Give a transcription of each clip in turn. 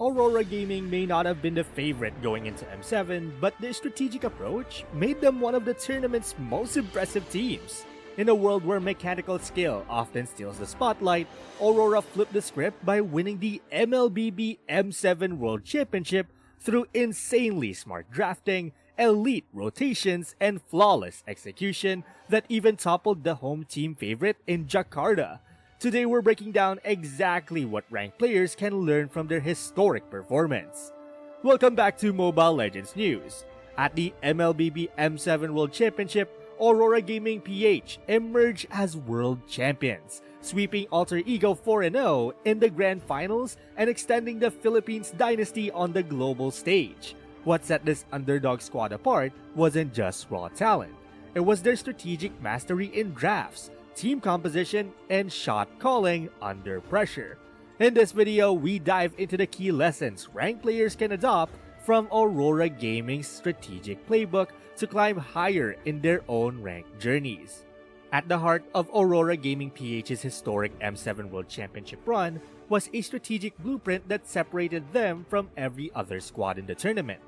Aurora Gaming may not have been the favorite going into M7, but their strategic approach made them one of the tournament's most impressive teams. In a world where mechanical skill often steals the spotlight, Aurora flipped the script by winning the MLBB M7 World Championship through insanely smart drafting, elite rotations, and flawless execution that even toppled the home team favorite in Jakarta. Today we're breaking down exactly what ranked players can learn from their historic performance. Welcome back to Mobile Legends News. At the MLBB M7 World Championship, Aurora Gaming PH emerged as world champions, sweeping Alter Ego 4-0 in the grand finals and extending the Philippines dynasty on the global stage. What set this underdog squad apart wasn't just raw talent. It was their strategic mastery in drafts, team composition, and shot calling under pressure. In this video, we dive into the key lessons ranked players can adopt from Aurora Gaming's strategic playbook to climb higher in their own ranked journeys. At the heart of Aurora Gaming PH's historic M7 World Championship run was a strategic blueprint that separated them from every other squad in the tournament.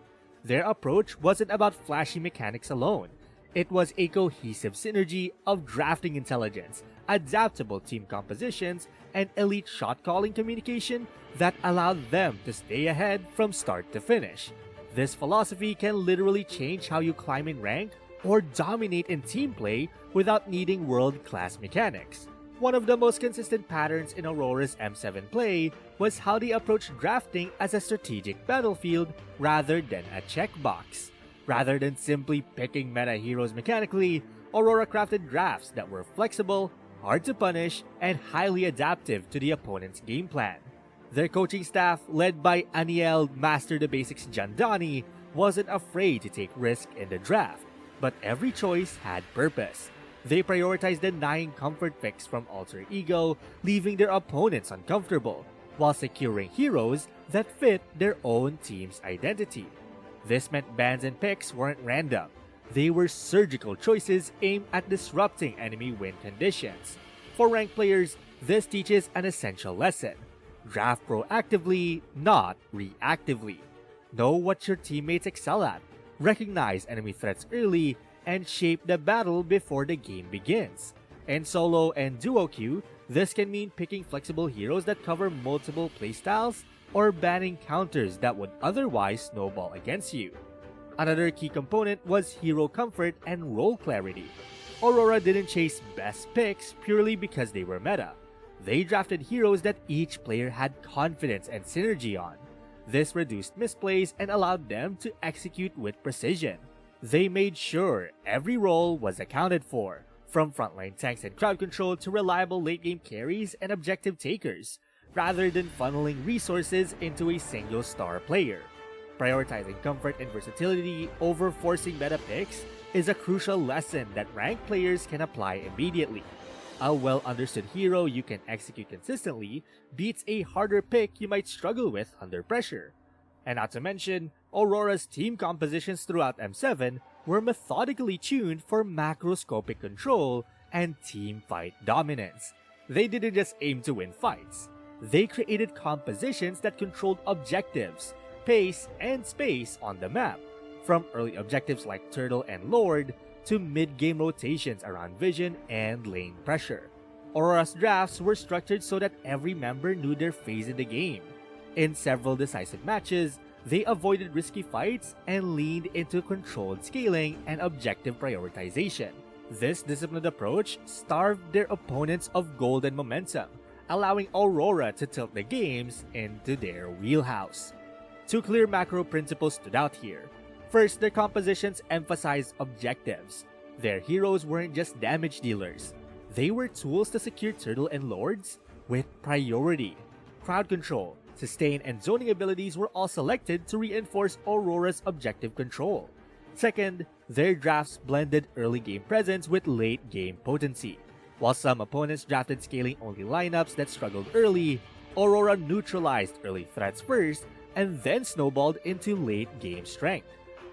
Their approach wasn't about flashy mechanics alone. It was a cohesive synergy of drafting intelligence, adaptable team compositions, and elite shot-calling communication that allowed them to stay ahead from start to finish. This philosophy can literally change how you climb in rank or dominate in team play without needing world-class mechanics. One of the most consistent patterns in Aurora's M7 play was how they approached drafting as a strategic battlefield rather than a checkbox. Rather than simply picking meta heroes mechanically, Aurora crafted drafts that were flexible, hard to punish, and highly adaptive to the opponent's game plan. Their coaching staff, led by Aniel Master the Basics Jandani, wasn't afraid to take risks in the draft, but every choice had purpose. They prioritized denying comfort picks from Alter Ego, leaving their opponents uncomfortable, while securing heroes that fit their own team's identity. This meant bans and picks weren't random. They were surgical choices aimed at disrupting enemy win conditions. For ranked players, this teaches an essential lesson. Draft proactively, not reactively. Know what your teammates excel at, recognize enemy threats early, and shape the battle before the game begins. In solo and duo queue, this can mean picking flexible heroes that cover multiple playstyles or banning counters that would otherwise snowball against you. Another key component was hero comfort and role clarity. Aurora didn't chase best picks purely because they were meta. They drafted heroes that each player had confidence and synergy on. This reduced misplays and allowed them to execute with precision. They made sure every role was accounted for, from frontline tanks and crowd control to reliable late-game carries and objective takers, rather than funneling resources into a single star player. Prioritizing comfort and versatility over forcing meta picks is a crucial lesson that ranked players can apply immediately. A well-understood hero you can execute consistently beats a harder pick you might struggle with under pressure. And not to mention, Aurora's team compositions throughout M7 were methodically tuned for macroscopic control and team fight dominance. They didn't just aim to win fights. They created compositions that controlled objectives, pace, and space on the map, from early objectives like Turtle and Lord to mid-game rotations around vision and lane pressure. Aurora's drafts were structured so that every member knew their phase in the game. In several decisive matches, they avoided risky fights and leaned into controlled scaling and objective prioritization. This disciplined approach starved their opponents of gold and momentum, allowing Aurora to tilt the games into their wheelhouse. Two clear macro principles stood out here. First, their compositions emphasized objectives. Their heroes weren't just damage dealers. They were tools to secure Turtle and Lords with priority. Crowd control, sustain, and zoning abilities were all selected to reinforce Aurora's objective control. Second, their drafts blended early game presence with late game potency. While some opponents drafted scaling-only lineups that struggled early, Aurora neutralized early threats first and then snowballed into late game strength.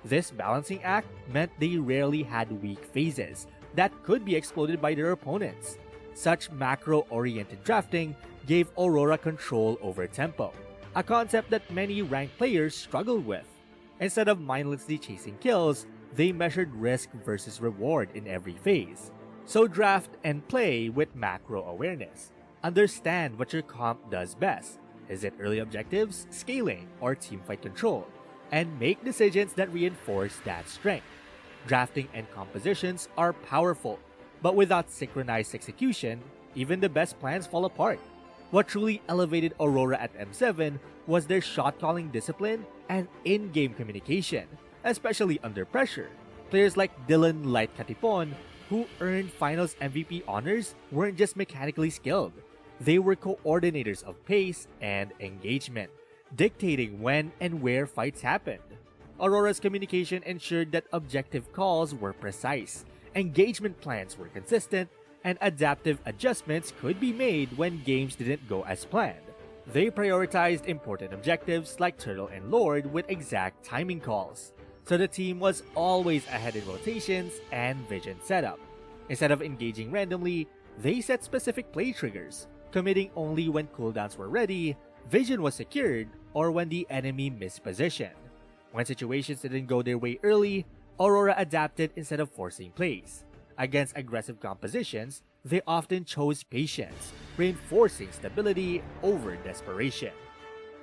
This balancing act meant they rarely had weak phases that could be exploited by their opponents. Such macro-oriented drafting gave Aurora control over tempo. a concept that many ranked players struggle with. Instead of mindlessly chasing kills, they measured risk versus reward in every phase. So draft and play with macro awareness. Understand what your comp does best. Is it early objectives, scaling, or teamfight control? And make decisions that reinforce that strength. Drafting and compositions are powerful, but without synchronized execution, even the best plans fall apart. What truly elevated Aurora at M7 was their shot-calling discipline and in-game communication, especially under pressure. Players like Dylan Light Katipon, who earned Finals MVP honors, weren't just mechanically skilled. They were coordinators of pace and engagement, dictating when and where fights happened. Aurora's communication ensured that objective calls were precise, engagement plans were consistent, and adaptive adjustments could be made when games didn't go as planned. They prioritized important objectives like Turtle and Lord with exact timing calls, so the team was always ahead in rotations and vision setup. Instead of engaging randomly, they set specific play triggers, committing only when cooldowns were ready, vision was secured, or when the enemy mispositioned. When situations didn't go their way early, Aurora adapted instead of forcing plays. Against aggressive compositions, they often chose patience, reinforcing stability over desperation.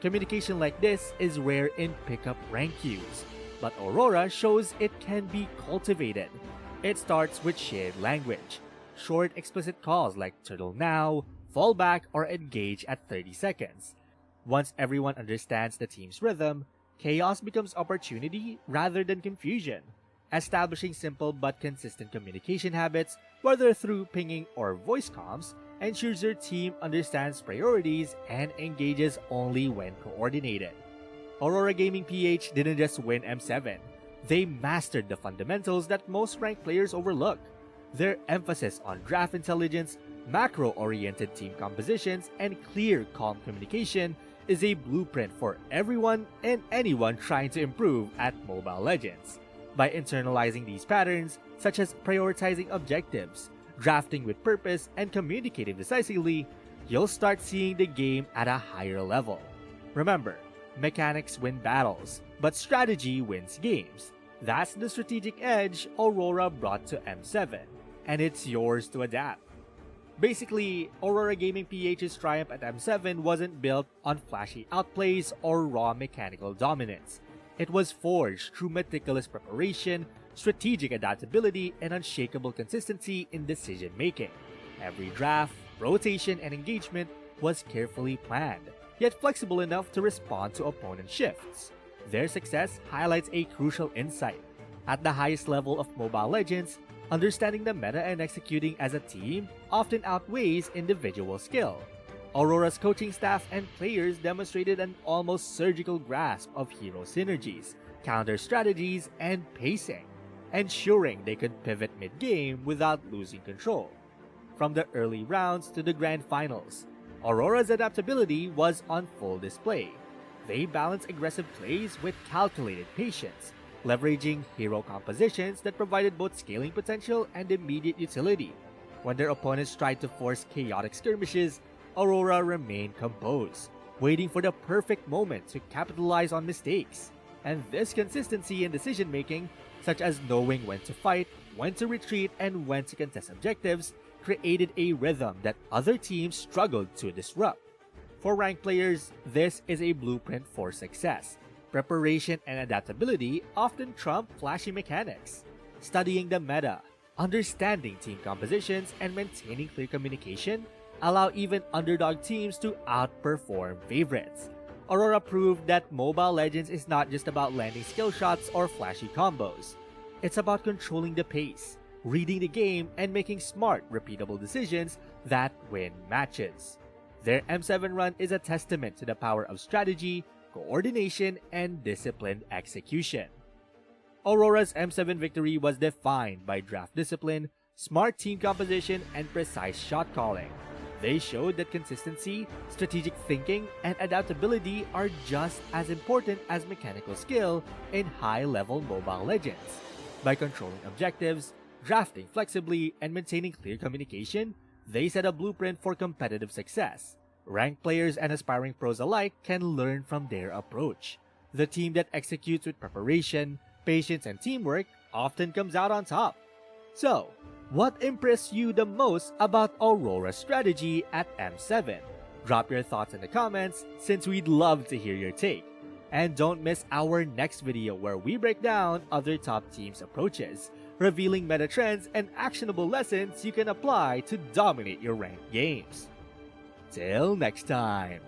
Communication like this is rare in pickup rank queues, but Aurora shows it can be cultivated. It starts with shared language, short explicit calls like turtle now, fall back, or engage at 30 seconds. Once everyone understands the team's rhythm, chaos becomes opportunity rather than confusion. Establishing simple but consistent communication habits, whether through pinging or voice comms, ensures your team understands priorities and engages only when coordinated. Aurora Gaming PH didn't just win M7, they mastered the fundamentals that most ranked players overlook. Their emphasis on draft intelligence, macro-oriented team compositions, and clear, calm communication is a blueprint for everyone and anyone trying to improve at Mobile Legends. By internalizing these patterns, such as prioritizing objectives, drafting with purpose, and communicating decisively, you'll start seeing the game at a higher level. Remember, mechanics win battles, but strategy wins games. That's the strategic edge Aurora brought to M7, and it's yours to adapt. Basically, Aurora Gaming PH's triumph at M7 wasn't built on flashy outplays or raw mechanical dominance. It was forged through meticulous preparation, strategic adaptability, and unshakable consistency in decision-making. Every draft, rotation, and engagement was carefully planned, yet flexible enough to respond to opponent shifts. Their success highlights a crucial insight. At the highest level of Mobile Legends, understanding the meta and executing as a team often outweighs individual skill. Aurora's coaching staff and players demonstrated an almost surgical grasp of hero synergies, counter strategies, and pacing, ensuring they could pivot mid-game without losing control. From the early rounds to the grand finals, Aurora's adaptability was on full display. They balanced aggressive plays with calculated patience, leveraging hero compositions that provided both scaling potential and immediate utility. When their opponents tried to force chaotic skirmishes, Aurora remained composed, waiting for the perfect moment to capitalize on mistakes. And this consistency in decision-making, such as knowing when to fight, when to retreat, and when to contest objectives, created a rhythm that other teams struggled to disrupt. For ranked players, this is a blueprint for success. Preparation and adaptability often trump flashy mechanics. Studying the meta, understanding team compositions, and maintaining clear communication allow even underdog teams to outperform favorites. Aurora proved that Mobile Legends is not just about landing skill shots or flashy combos. It's about controlling the pace, reading the game, and making smart, repeatable decisions that win matches. Their M7 run is a testament to the power of strategy, coordination, and disciplined execution. Aurora's M7 victory was defined by draft discipline, smart team composition, and precise shot calling. They showed that consistency, strategic thinking, and adaptability are just as important as mechanical skill in high-level Mobile Legends. By controlling objectives, drafting flexibly, and maintaining clear communication, they set a blueprint for competitive success. Ranked players and aspiring pros alike can learn from their approach. The team that executes with preparation, patience, and teamwork often comes out on top. So, what impressed you the most about Aurora's strategy at M7? Drop your thoughts in the comments since we'd love to hear your take. And don't miss our next video where we break down other top teams' approaches, revealing meta trends and actionable lessons you can apply to dominate your ranked games. Till next time!